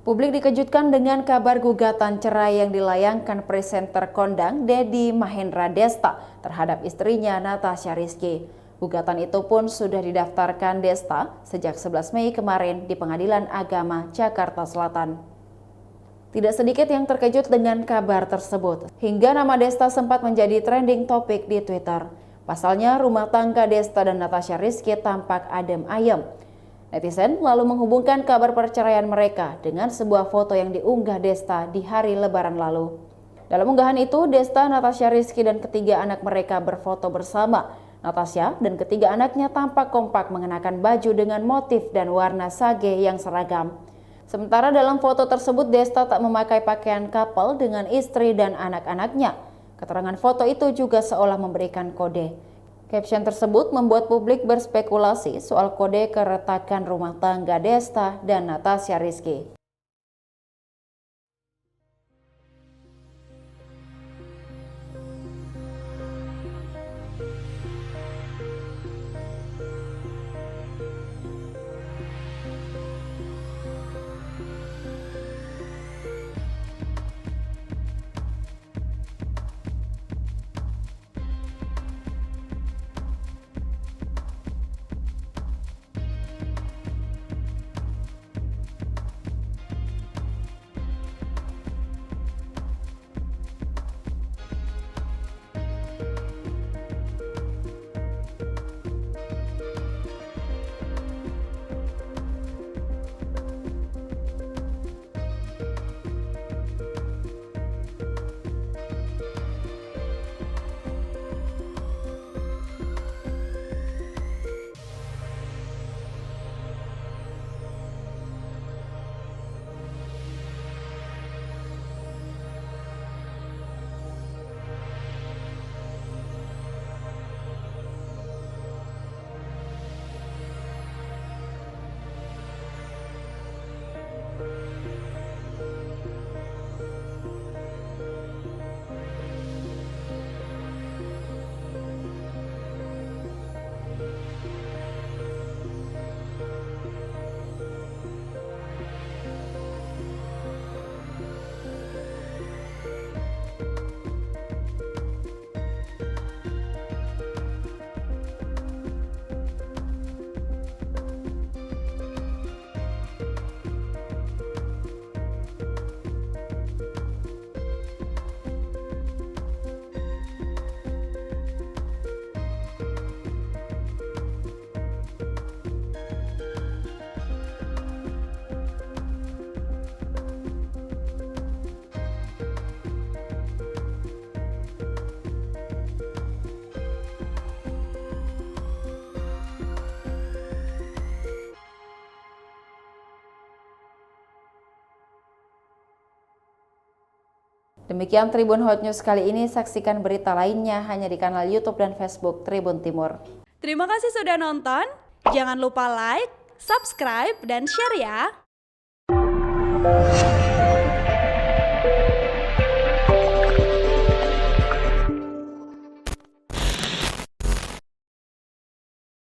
Publik dikejutkan dengan kabar gugatan cerai yang dilayangkan presenter kondang Deddy Mahendra Desta terhadap istrinya Natasha Rizky. Gugatan itu pun sudah didaftarkan Desta sejak 11 Mei kemarin di Pengadilan Agama Jakarta Selatan. Tidak sedikit yang terkejut dengan kabar tersebut, hingga nama Desta sempat menjadi trending topik di Twitter. Pasalnya rumah tangga Desta dan Natasha Rizky tampak adem ayem. Netizen lalu menghubungkan kabar perceraian mereka dengan sebuah foto yang diunggah Desta di hari Lebaran lalu. Dalam unggahan itu, Desta, Natasha Rizky dan ketiga anak mereka berfoto bersama. Natasha dan ketiga anaknya tampak kompak mengenakan baju dengan motif dan warna sage yang seragam. Sementara dalam foto tersebut Desta tak memakai pakaian couple dengan istri dan anak-anaknya. Keterangan foto itu juga seolah memberikan kode. Caption tersebut membuat publik berspekulasi soal kode keretakan rumah tangga Desta dan Natasha Rizky. Demikian Tribun Hot News kali ini, saksikan berita lainnya hanya di kanal YouTube dan Facebook Tribun Timur. Terima kasih sudah nonton, jangan lupa like, subscribe, dan share ya!